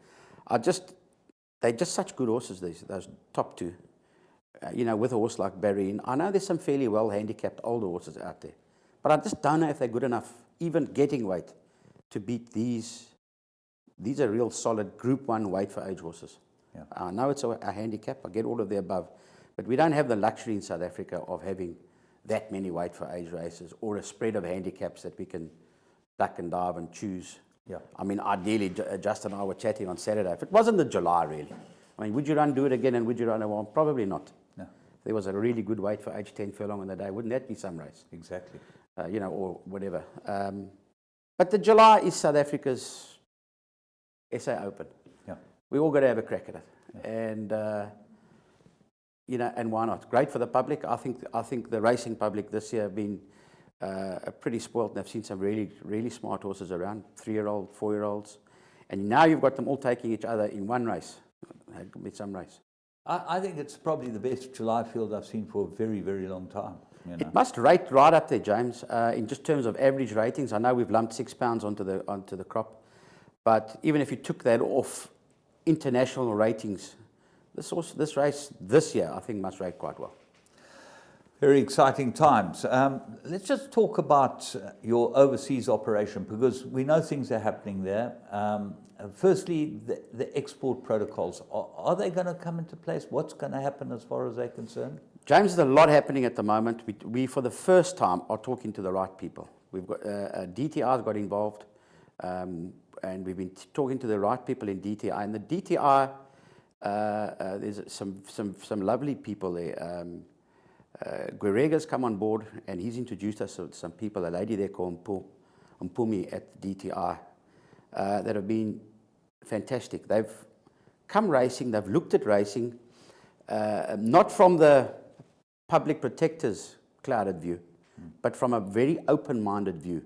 They're just such good horses, those top 2. You know, with a horse like Barraheen. I know there's some fairly well handicapped older horses out there, but I just don't know if they're good enough, even getting weight, to beat these. These are real solid Group 1 weight for age horses. Yeah. I know it's a handicap, I get all of the above, but we don't have the luxury in South Africa of having that many weight for age races or a spread of handicaps that we can duck and dive and choose. Yeah. I mean, ideally, Justin and I were chatting on Saturday. If it wasn't the July, really, I mean, would you Do It Again and would you run a one? Probably not. No. If there was a really good weight for age 10 furlong in the day, wouldn't that be some race? Exactly. You know, or whatever. But the July is South Africa's SA Open. Yeah. We all got to have a crack at it. Yeah. And, you know, and why not? Great for the public. I think the racing public this year have been pretty spoiled, and I've seen some really, really smart horses around, 3-year-old, 4-year-olds. And now you've got them all taking each other in one race. It could be some race. I think it's probably the best July field I've seen for a very, very long time. You know? It must rate right up there, James, in just terms of average ratings. I know we've lumped £6 onto the crop, but even if you took that off international ratings, this race this year, I think, must rate quite well. Very exciting times. Let's just talk about your overseas operation, because we know things are happening there. Firstly, the export protocols, are they going to come into place? What's going to happen as far as they're concerned? James, there's a lot happening at the moment. We for the first time, are talking to the right people. We've got DTI's got involved, and we've been talking to the right people in DTI. And the DTI, there's some lovely people there. Guerega's come on board, and he's introduced us to some people, a lady there called Mpumi at DTI, that have been fantastic. They've come racing, they've looked at racing, not from the public protector's clouded view, but from a very open-minded view,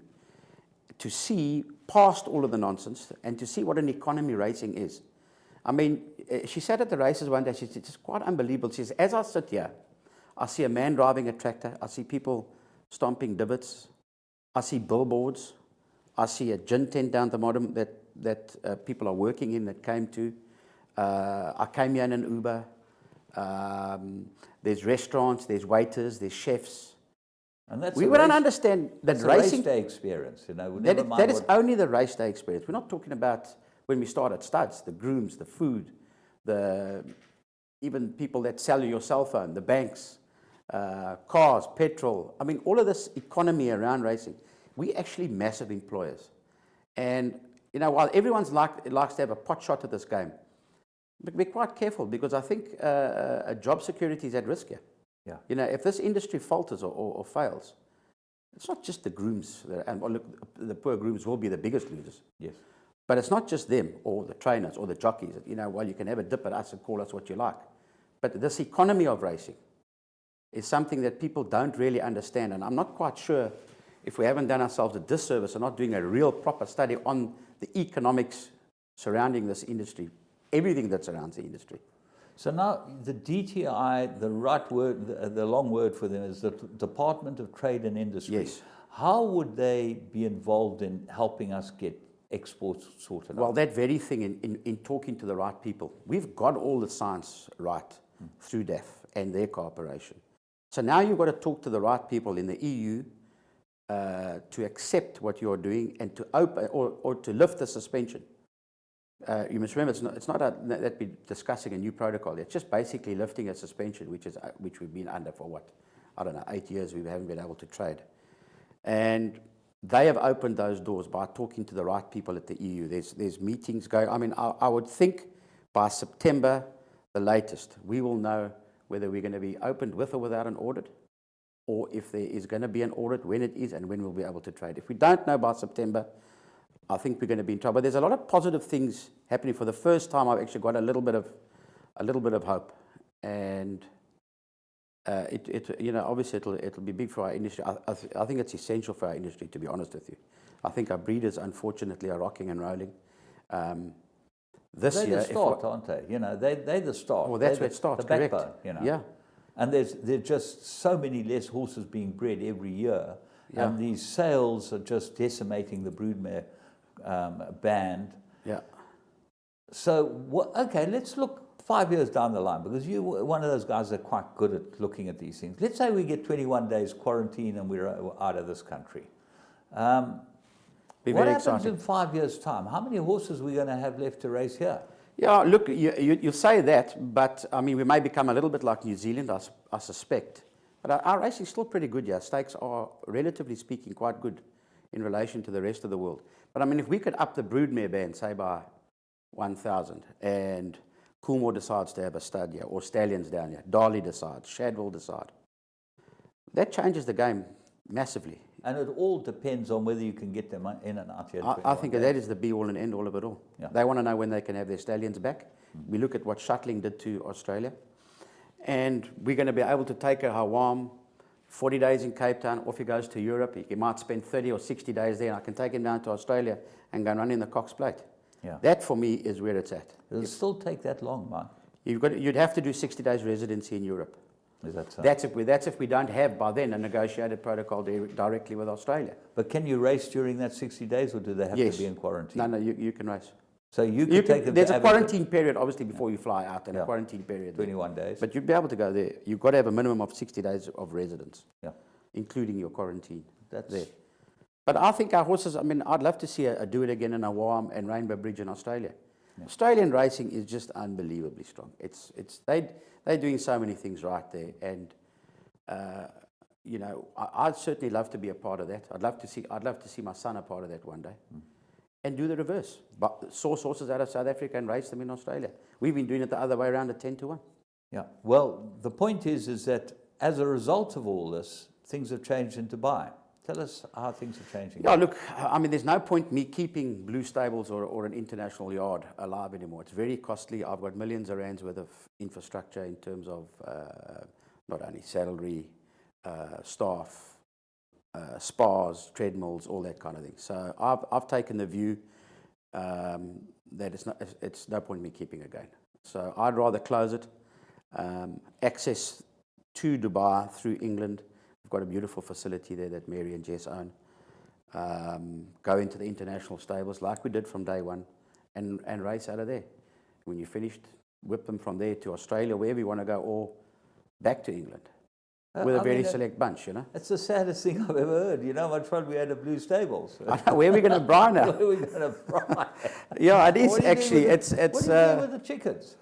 to see past all of the nonsense and to see what an economy racing is. I mean, she sat at the races one day, she said, it's quite unbelievable. She says, as I sit here, I see a man driving a tractor, I see people stomping divots, I see billboards, I see a gin tent down the bottom that people are working in that came to. I came here in an Uber. There's restaurants, there's waiters, there's chefs. And that's we don't understand that racing. Race day experience, you know. That is only the race day experience. We're not talking about when we start at studs, the grooms, the food, even people that sell you your cell phone, the banks, cars, petrol. I mean, all of this economy around racing. We're actually massive employers. And, you know, while everyone's likes to have a pot shot at this game, but be quite careful, because I think job security is at risk here. Yeah. You know, if this industry falters or fails, it's not just the grooms, and look, the poor grooms will be the biggest losers. Yes. But it's not just them or the trainers or the jockeys. You know, well, you can have a dip at us and call us what you like. But this economy of racing is something that people don't really understand. And I'm not quite sure if we haven't done ourselves a disservice or not doing a real proper study on the economics surrounding this industry, everything that surrounds the industry. So now the DTI, the right word, the long word for them is the Department of Trade and Industry. Yes. How would they be involved in helping us get exports sorted out? Well, that very thing in talking to the right people. We've got all the science right through DAF and their cooperation. So now you've got to talk to the right people in the EU to accept what you're doing and to open or to lift the suspension. You must remember, it's not that we're discussing a new protocol. It's just basically lifting a suspension, which we've been under for what, I don't know, 8 years. We haven't been able to trade, and they have opened those doors by talking to the right people at the EU. There's meetings going. I mean, I would think by September, the latest, we will know whether we're going to be opened with or without an audit, or if there is going to be an audit, when it is, and when we'll be able to trade. If we don't know by September, I think we're going to be in trouble. But there's a lot of positive things happening. For the first time, I've actually got a little bit of hope, and you know, obviously it'll be big for our industry. I think it's essential for our industry, to be honest with you. I think our breeders, unfortunately, are rocking and rolling. This they're year, the start, aren't they? You know, they're the start. Well, that's where it starts. The correct. backbone, you know. Yeah. And there's just so many less horses being bred every year, Yeah. and these sales are just decimating the broodmare band. Yeah. So, okay, let's look 5 years down the line, because you're one of those guys that are quite good at looking at these things. Let's say we get 21 days quarantine and we're out of this country. What happens in 5 years' time? How many horses are we going to have left to race here? Yeah, look, you say that, but I mean, we may become a little bit like New Zealand, I suspect. But our racing is still pretty good, yeah. Stakes are, relatively speaking, quite good in relation to the rest of the world. But I mean, if we could up the broodmare band, say by 1,000, and Coolmore decides to have a stud here, or Stallions down here, Darley decides, Shadwell decide, that changes the game massively. And it all depends on whether you can get them in and out here. I think that is the be-all and end-all of it all. Yeah. They want to know when they can have their stallions back. We look at what shuttling did to Australia. And we're going to be able to take a Hawam, 40 days in Cape Town, off he goes to Europe. He might spend 30 or 60 days there, and I can take him down to Australia and go and run in the Cox Plate. Yeah. That, for me, is where it's at. It'll still take that long, Mark. You'd have to do 60 days residency in Europe. Is that so? That's if we don't have, by then, a negotiated protocol directly with Australia. But can you race during that 60 days, or do they have Yes. to be in quarantine? No, you can race. So you can take them There's to a Aberdeen. quarantine period, obviously, before you fly out, and Yeah. a quarantine period. 21 days. But you'd be able to go there. You've got to have a minimum of 60 days of residence, Yeah. including your quarantine. That's there. But I think our horses, I mean, I'd love to see a do it again in Awam and Rainbow Bridge in Australia. Yeah. Australian racing is just unbelievably strong. They're doing so many things right there, and you know, I'd certainly love to be a part of that. I'd love to see my son a part of that one day, and do the reverse. But source horses out of South Africa and race them in Australia. We've been doing it the other way around at 10-1. Yeah. Well, the point is that as a result of all this, things have changed in Dubai. Tell us how things are changing. Yeah, look, I mean, there's no point me keeping Blue Stables or an international yard alive anymore. It's very costly. I've got millions of rands worth of infrastructure in terms of not only salary, staff, spas, treadmills, all that kind of thing. So I've taken the view that it's no point in me keeping it going. So I'd rather close it. Access to Dubai through England. We've got a beautiful facility there that Mary and Jess own. Go into the international stables like we did from day one, and race out of there. When you're finished, whip them from there to Australia, wherever you want to go, or back to England. With a very select bunch, you know. It's the saddest thing I've ever heard. You know how much fun we had at Blue Stables. I know, where are we going to braai now? Where are we going to braai? Yeah, it is What do you do actually. with the- It's what do you do with the chickens?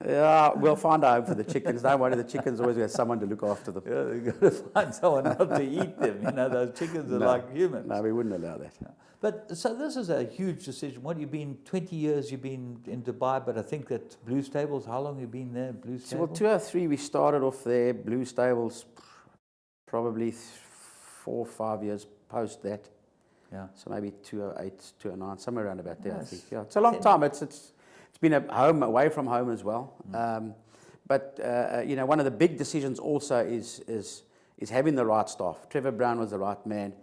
Yeah, we'll find a home for the chickens. Don't worry, the chickens always have someone to look after them. Yeah, you've got to find someone not to eat them. You know, those chickens are like humans. No, we wouldn't allow that. But so this is a huge decision. What, you've been 20 years, you've been in Dubai, but I think that Blue Stables, how long have you been there, Blue So, Stables? well, 2003 we started off there, Blue Stables, probably 4 or 5 years post that. Yeah. So maybe 2008, 2009, somewhere around about there, Yes. I think. Yeah, it's a long time. It's been a home, away from home as well. But you know, one of the big decisions also is having the right staff. Trevor Brown was the right man,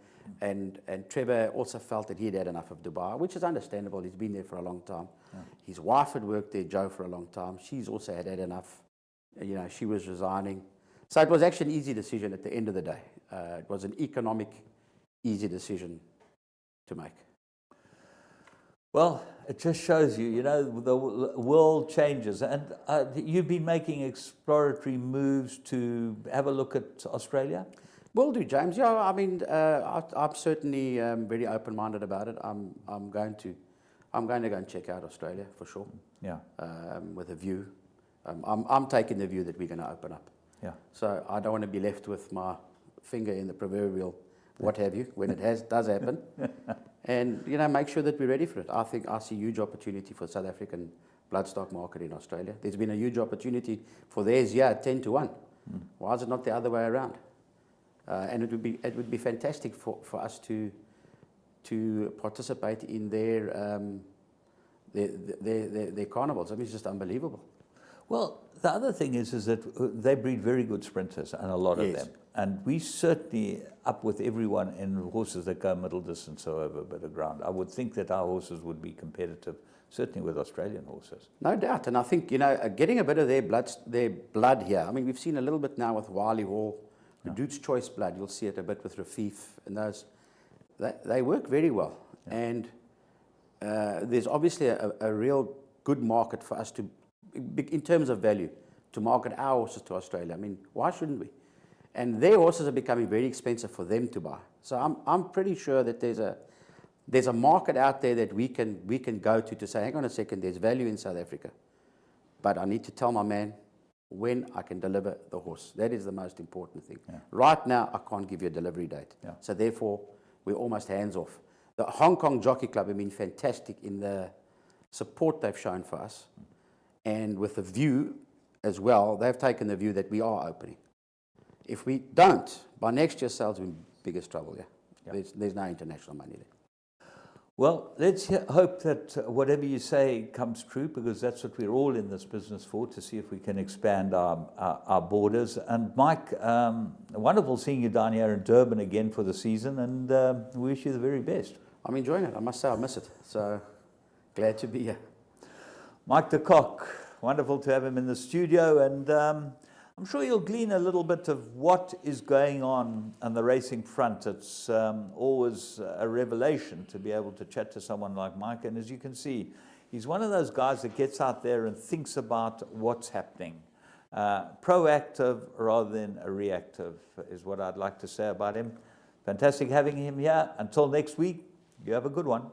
and Trevor also felt that he'd had enough of Dubai, which is understandable. He's been there for a long time. Yeah. His wife had worked there, Jo, for a long time. She's also had enough. You know, she was resigning. So it was actually an easy decision at the end of the day. It was an economic, easy decision to make. Well, it just shows you, you know, the world changes. And you've been making exploratory moves to have a look at Australia? Will do, James. Yeah, I mean, I'm certainly very open-minded about it. I'm going to go and check out Australia for sure. Yeah. With a view. I'm taking the view that we're going to open up. Yeah. So I don't want to be left with my finger in the proverbial what have you when it does happen. And, you know, make sure that we're ready for it. I think I see huge opportunity for South African bloodstock market in Australia. There's been a huge opportunity for theirs, 10 to 1. Why is it not the other way around? And it would be fantastic for us to participate in their carnivals. I mean, it's just unbelievable. Well, the other thing is that they breed very good sprinters, and a lot of them. And we certainly up with everyone in horses that go middle distance or over a bit of ground. I would think that our horses would be competitive, certainly with Australian horses. No doubt. And I think, you know, getting a bit of their blood here. I mean, we've seen a little bit now with Wiley Hall, the Duke's Choice blood. You'll see it a bit with Rafif and those. They work very well. Yeah. And there's obviously a real good market for us to, in terms of value, to market our horses to Australia. I mean, why shouldn't we? And their horses are becoming very expensive for them to buy. So I'm pretty sure that there's a market out there that we can go to say, hang on a second, there's value in South Africa, but I need to tell my man when I can deliver the horse. That is the most important thing. Yeah. Right now, I can't give you a delivery date. Yeah. So therefore, we're almost hands off. The Hong Kong Jockey Club have been fantastic in the support they've shown for us, and with the view as well, they've taken the view that we are opening. If we don't, by next year's sales, we're in biggest trouble, There's no international money there. Well, let's hope that whatever you say comes true, because that's what we're all in this business for, to see if we can expand our borders. And Mike, wonderful seeing you down here in Durban again for the season, and we wish you the very best. I'm enjoying it. I must say I miss it. So glad to be here. Mike de Kock, wonderful to have him in the studio, and I'm sure you'll glean a little bit of what is going on the racing front. It's always a revelation to be able to chat to someone like Mike. And as you can see, he's one of those guys that gets out there and thinks about what's happening. Proactive rather than reactive is what I'd like to say about him. Fantastic having him here. Until next week, you have a good one.